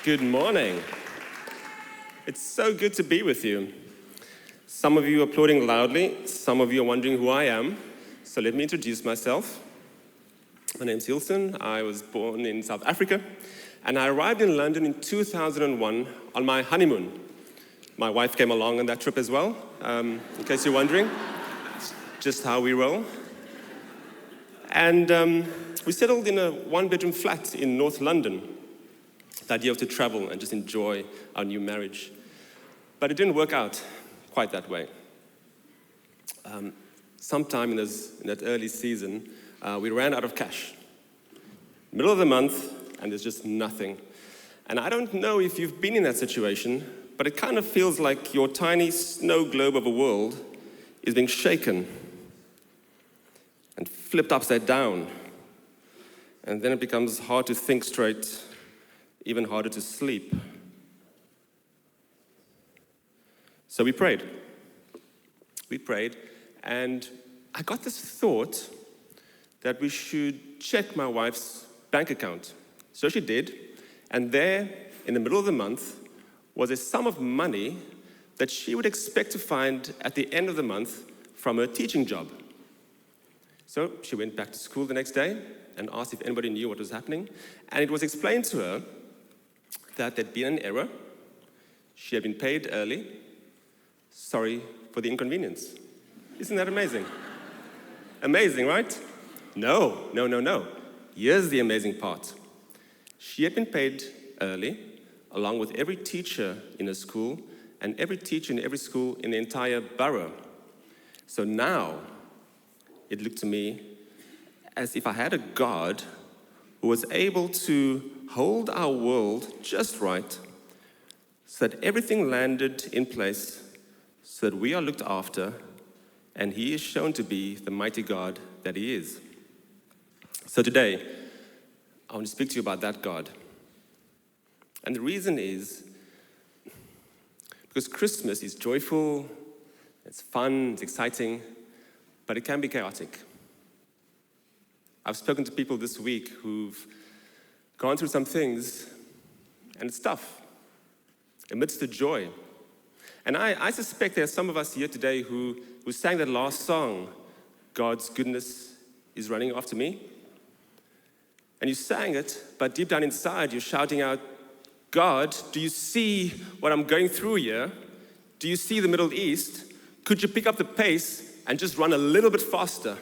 Good morning. It's so good to be with you. Some of you are applauding loudly, some of you are wondering who I am. So let me introduce myself. My name's Hilton. I was born in South Africa, and I arrived in London in 2001 on my honeymoon. My wife came along on that trip as well, in case you're wondering. It's just how we roll. And we settled in a one-bedroom flat in North London. The idea of to travel and just enjoy our new marriage. But it didn't work out quite that way. Sometime in that early season, we ran out of cash. Middle of the month, and there's just nothing. And I don't know if you've been in that situation, but it kind of feels like your tiny snow globe of a world is being shaken and flipped upside down. And then it becomes hard to think straight, even harder to sleep. So we prayed. And I got this thought that we should check my wife's bank account. So she did, and there, in the middle of the month, was a sum of money that she would expect to find at the end of the month from her teaching job. So she went back to school the next day and asked if anybody knew what was happening, and it was explained to her that there'd been an error. She had been paid early. Sorry for the inconvenience. Isn't that amazing? Amazing, right? No. Here's the amazing part. She had been paid early, along with every teacher in her school and every teacher in every school in the entire borough. So now, it looked to me as if I had a God who was able to hold our world just right so that everything landed in place so that we are looked after and He is shown to be the mighty God that He is. So today, I want to speak to you about that God. And the reason is because Christmas is joyful, it's fun, it's exciting, but it can be chaotic. I've spoken to people this week who've gone through some things, and it's tough, amidst the joy. And I suspect there are some of us here today who sang that last song, God's goodness is running after me. And you sang it, but deep down inside, you're shouting out, God, do you see what I'm going through here? Do you see the Middle East? Could you pick up the pace and just run a little bit faster?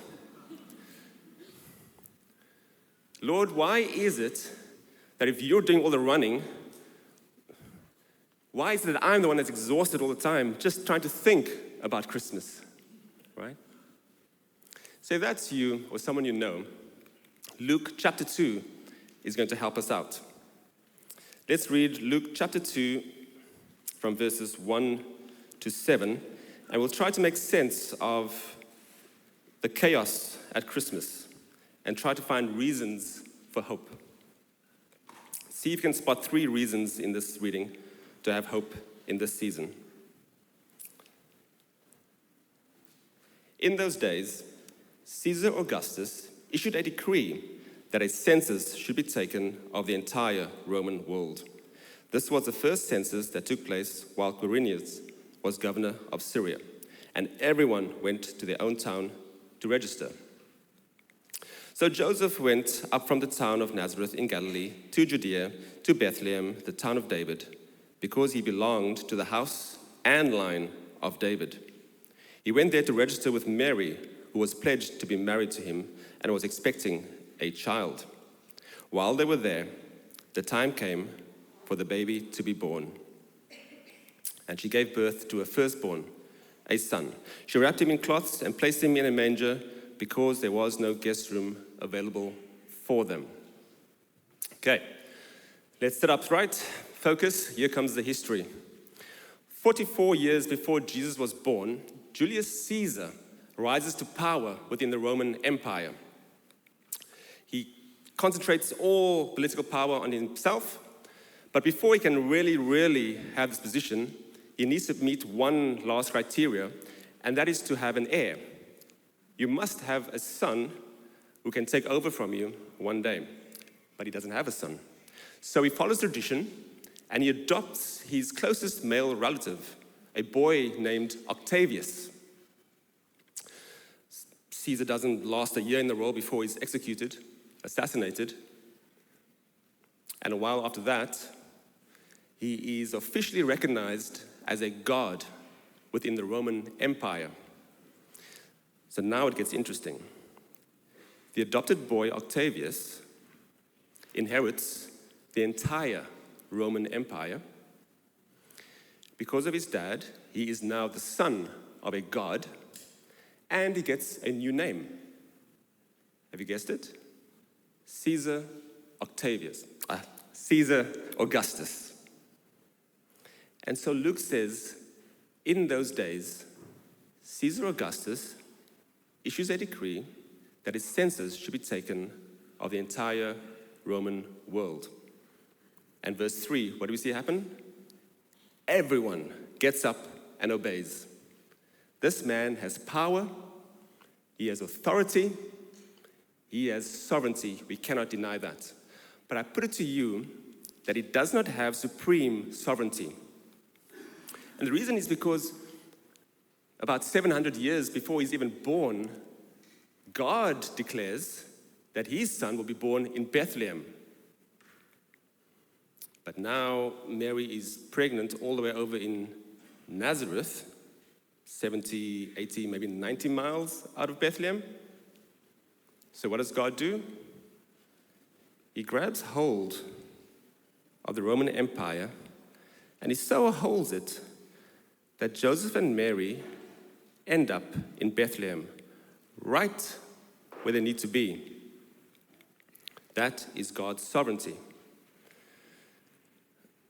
Lord, why is it that if you're doing all the running, why is it that I'm the one that's exhausted all the time just trying to think about Christmas, right? So if that's you or someone you know, Luke chapter 2 is going to help us out. Let's read Luke chapter 2 from verses 1 to 7, and we'll try to make sense of the chaos at Christmas and try to find reasons for hope. See if you can spot 3 reasons in this reading to have hope in this season. In those days, Caesar Augustus issued a decree that a census should be taken of the entire Roman world. This was the first census that took place while Quirinius was governor of Syria, and everyone went to their own town to register. So Joseph went up from the town of Nazareth in Galilee to Judea, to Bethlehem, the town of David, because he belonged to the house and line of David. He went there to register with Mary, who was pledged to be married to him and was expecting a child. While they were there, the time came for the baby to be born. And she gave birth to her firstborn, a son. She wrapped him in cloths and placed him in a manger because there was no guest room available for them. Okay, let's sit up right. Focus, here comes the history. 44 years before Jesus was born, Julius Caesar rises to power within the Roman Empire. He concentrates all political power on himself, but before he can really have this position, he needs to meet one last criteria, and that is to have an heir. You must have a son who can take over from you one day. But he doesn't have a son. So he follows tradition and he adopts his closest male relative, a boy named Octavius. Caesar doesn't last a year in the role before he's executed, assassinated. And a while after that, he is officially recognized as a god within the Roman Empire. So now it gets interesting. The adopted boy, Octavius, inherits the entire Roman Empire. Because of his dad, he is now the son of a god, and he gets a new name. Have you guessed it? Caesar Augustus. And so Luke says, in those days, Caesar Augustus issues a decree that a census should be taken of the entire Roman world. And verse 3, what do we see happen? Everyone gets up and obeys. This man has power, he has authority, he has sovereignty. We cannot deny that. But I put it to you that he does not have supreme sovereignty. And the reason is because about 700 years before he's even born, God declares that his son will be born in Bethlehem. But now Mary is pregnant all the way over in Nazareth, 70, 80, maybe 90 miles out of Bethlehem. So what does God do? He grabs hold of the Roman Empire, and he so holds it that Joseph and Mary end up in Bethlehem, right where they need to be. That is God's sovereignty.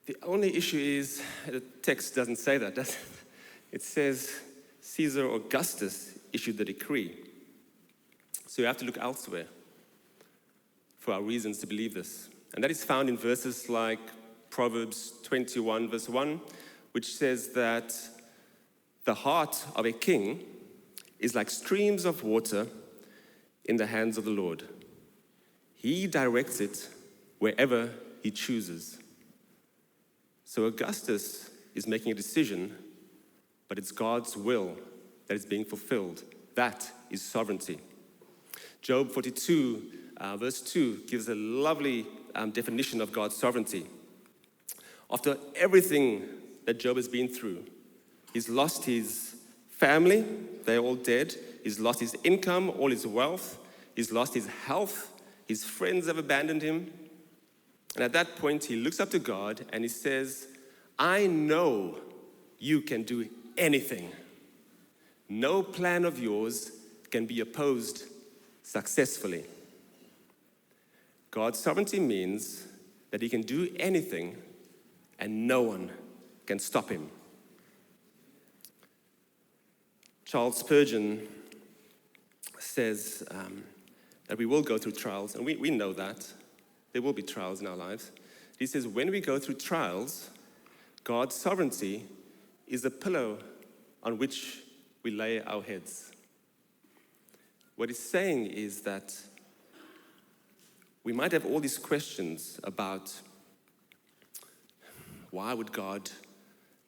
The only issue is the text doesn't say that, does it? It says Caesar Augustus issued the decree. So you have to look elsewhere for our reasons to believe this. And that is found in verses like Proverbs 21, verse 1, which says that the heart of a king is like streams of water in the hands of the Lord. He directs it wherever he chooses. So Augustus is making a decision, but it's God's will that is being fulfilled. That is sovereignty. Job 42, verse 2, gives a lovely definition of God's sovereignty. After everything that Job has been through, he's lost his family, they're all dead. He's lost his income, all his wealth. He's lost his health. His friends have abandoned him. And at that point, he looks up to God and he says, I know you can do anything. No plan of yours can be opposed successfully. God's sovereignty means that he can do anything and no one can stop him. Charles Spurgeon says that we will go through trials, and we know that. There will be trials in our lives. He says, when we go through trials, God's sovereignty is the pillow on which we lay our heads. What he's saying is that we might have all these questions about why would God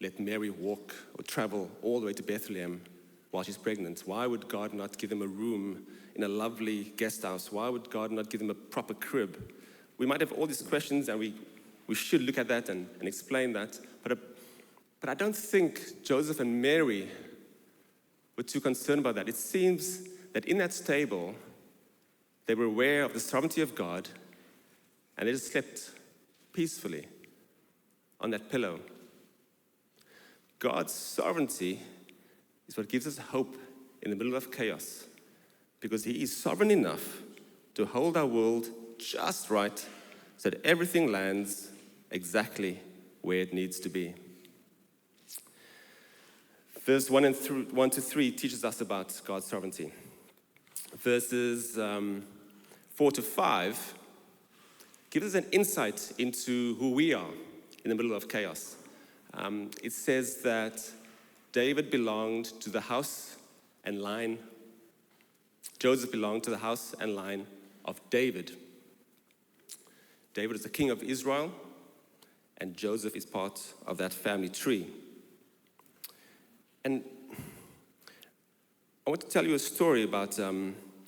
let Mary walk or travel all the way to Bethlehem while she's pregnant? Why would God not give them a room in a lovely guest house? Why would God not give them a proper crib? We might have all these questions, and we should look at that and explain that. But I don't think Joseph and Mary were too concerned about that. It seems that in that stable, they were aware of the sovereignty of God, and they just slept peacefully on that pillow. God's sovereignty is what gives us hope in the middle of chaos, because he is sovereign enough to hold our world just right so that everything lands exactly where it needs to be. Verse 1 to 3 teaches us about God's sovereignty. Verses 4 to 5 gives us an insight into who we are in the middle of chaos. It says that David belonged to the house and line. Joseph belonged to the house and line of David. David is the king of Israel, and Joseph is part of that family tree. And I want to tell you a story about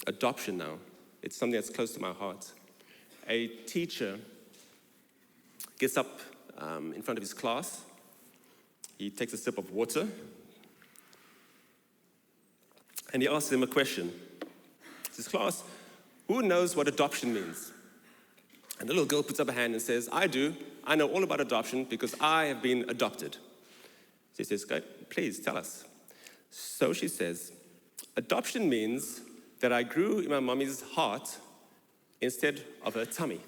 adoption now. It's something that's close to my heart. A teacher gets up in front of his class. He takes a sip of water, and he asks them a question. He says, "Class, who knows what adoption means?" And the little girl puts up a hand and says, "I do. I know all about adoption because I have been adopted." So he says, "Okay, please tell us." So she says, "Adoption means that I grew in my mommy's heart instead of her tummy."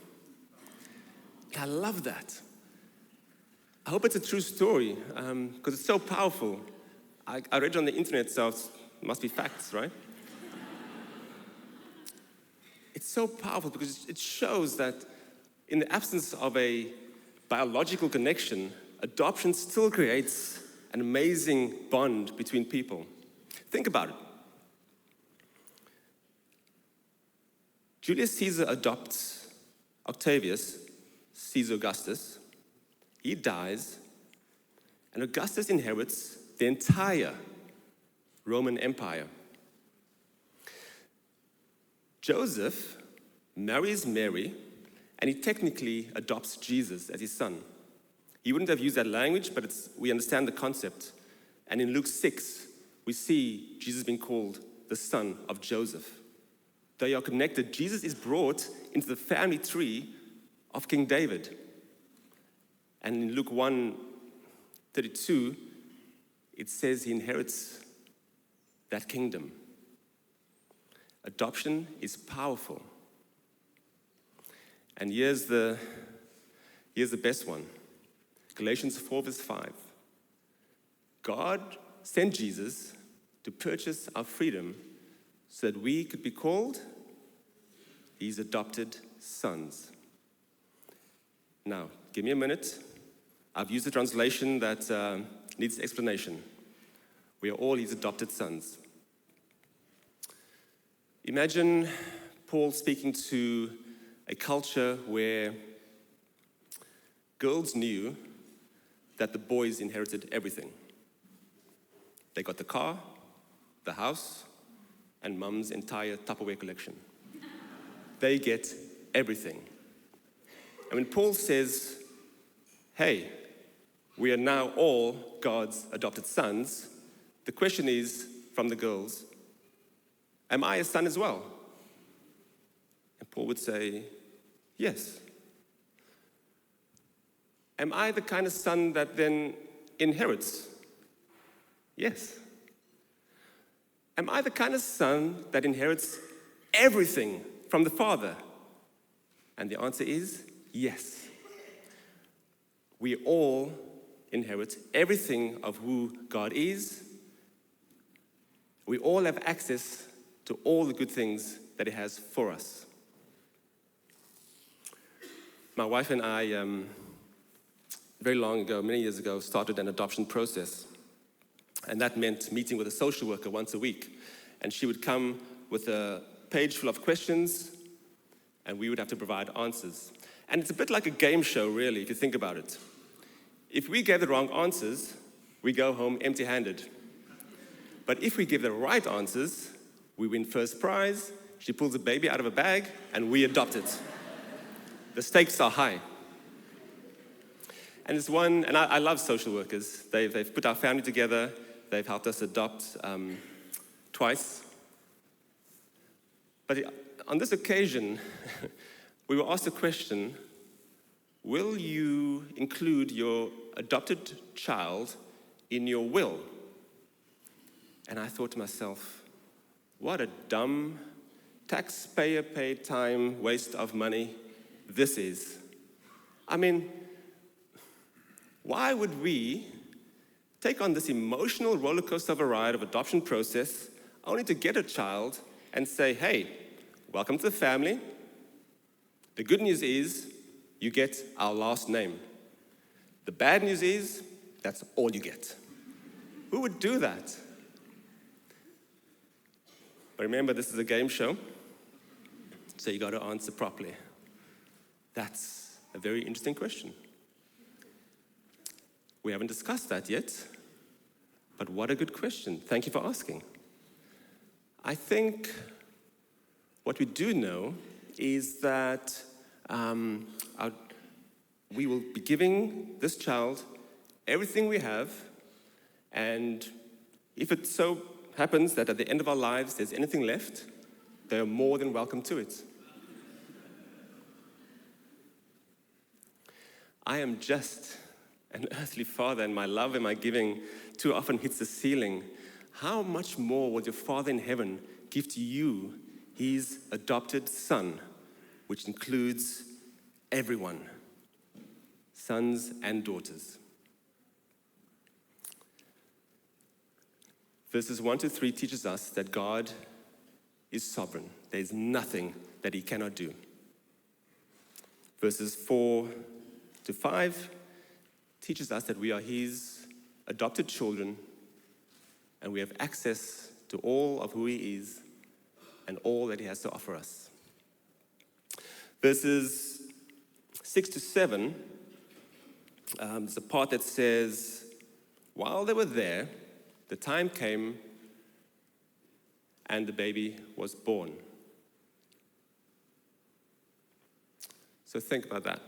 And I love that. I hope it's a true story because it's so powerful. I read it on the internet, so it must be facts, right? It's so powerful because it shows that in the absence of a biological connection, adoption still creates an amazing bond between people. Think about it. Julius Caesar adopts Octavius, Caesar Augustus. He dies, and Augustus inherits the entire Roman Empire. Joseph marries Mary, and he technically adopts Jesus as his son. He wouldn't have used that language, but we understand the concept. And in Luke 6, we see Jesus being called the son of Joseph. They are connected. Jesus is brought into the family tree of King David. And in Luke 1:32, it says he inherits that kingdom. Adoption is powerful. And here's the best one. Galatians 4:5. God sent Jesus to purchase our freedom so that we could be called his adopted sons. Now, give me a minute. I've used a translation that needs explanation. We are all his adopted sons. Imagine Paul speaking to a culture where girls knew that the boys inherited everything. They got the car, the house, and mum's entire Tupperware collection. They get everything. And when Paul says, "Hey, we are now all God's adopted sons," the question is from the girls, "Am I a son as well?" And Paul would say, "Yes." "Am I the kind of son that then inherits?" "Yes." "Am I the kind of son that inherits everything from the Father?" And the answer is yes. We all inherit everything of who God is. We all have access to all the good things that He has for us. My wife and I, very long ago, many years ago, started an adoption process. And that meant meeting with a social worker once a week. And she would come with a page full of questions, and we would have to provide answers. And it's a bit like a game show, really, if you think about it. If we gave the wrong answers, we go home empty-handed. But if we give the right answers, we win first prize, she pulls a baby out of a bag, and we adopt it. The stakes are high. And it's one, and I love social workers. They've put our family together. They've helped us adopt twice. But on this occasion, we were asked a question: will you include your adopted child in your will? And I thought to myself, what a dumb, taxpayer-paid time waste of money this is. I mean, why would we take on this emotional roller coaster of a ride of adoption process only to get a child and say, "Hey, welcome to the family. The good news is you get our last name. The bad news is that's all you get." Who would do that? But remember, this is a game show, so you got to answer properly. That's a very interesting question. We haven't discussed that yet, but what a good question. Thank you for asking. I think what we do know is that we will be giving this child everything we have, and if it so happens that at the end of our lives there's anything left, they are more than welcome to it. I am just an earthly father, and my love and my giving too often hits the ceiling. How much more will your Father in heaven give to you his adopted son, which includes everyone, sons and daughters? Verses 1-3 teaches us that God is sovereign. There is nothing that he cannot do. Verses 4-5 teaches us that we are his adopted children and we have access to all of who he is and all that he has to offer us. Verses 6-7 is a part that says, while they were there, the time came and the baby was born. So think about that.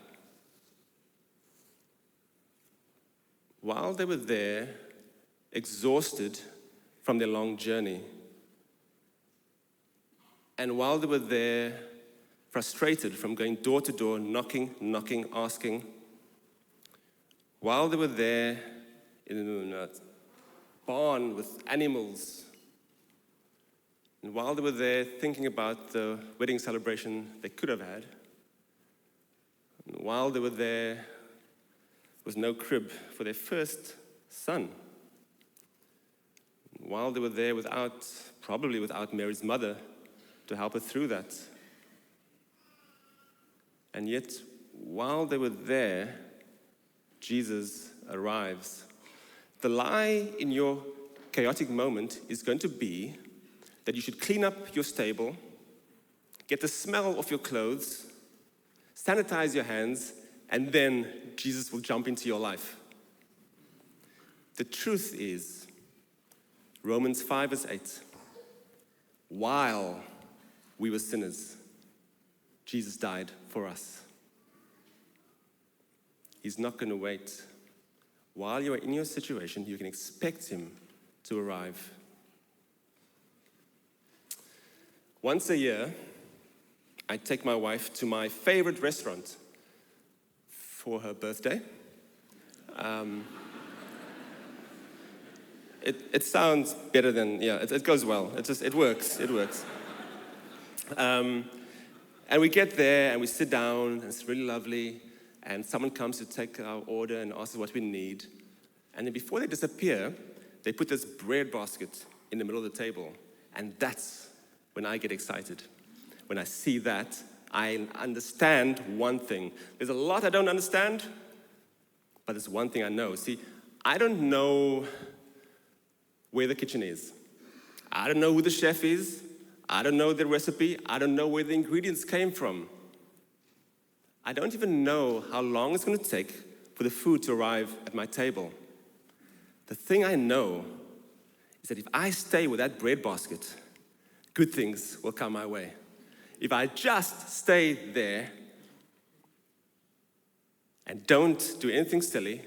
While they were there, exhausted from their long journey, and while they were there, frustrated from going door to door, knocking, asking, while they were there in a barn with animals, and while they were there thinking about the wedding celebration they could have had, and while they were there was no crib for their first son, and while they were there probably without Mary's mother to help her through that, and yet while they were there, Jesus arrives. The lie in your chaotic moment is going to be that you should clean up your stable, get the smell off your clothes, sanitize your hands, and then Jesus will jump into your life. The truth is, Romans 5:8, while we were sinners, Jesus died for us. He's not going to wait. While you are in your situation, you can expect him to arrive. Once a year, I take my wife to my favorite restaurant for her birthday. It sounds better than, it goes well. It works. And we get there and we sit down, and it's really lovely, and someone comes to take our order and asks us what we need. And then before they disappear, they put this bread basket in the middle of the table. And that's when I get excited. When I see that, I understand one thing. There's a lot I don't understand, but there's one thing I know. See, I don't know where the kitchen is. I don't know who the chef is. I don't know the recipe. I don't know where the ingredients came from. I don't even know how long it's going to take for the food to arrive at my table. The thing I know is that if I stay with that bread basket, good things will come my way. If I just stay there and don't do anything silly,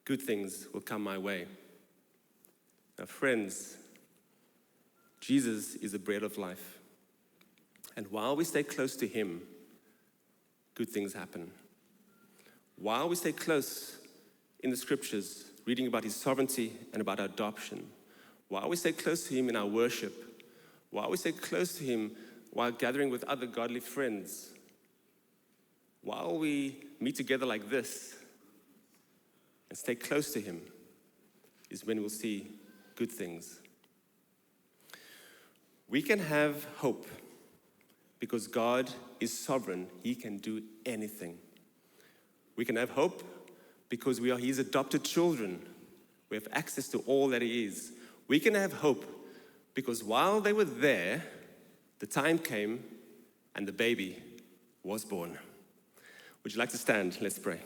good things will come my way. Now, friends, Jesus is the bread of life. And while we stay close to him, good things happen. While we stay close in the scriptures, reading about his sovereignty and about our adoption, while we stay close to him in our worship, while we stay close to him while gathering with other godly friends, while we meet together like this and stay close to him, is when we'll see good things. We can have hope because God is sovereign. He can do anything. We can have hope because we are his adopted children. We have access to all that he is. We can have hope because while they were there, the time came and the baby was born. Would you like to stand? Let's pray.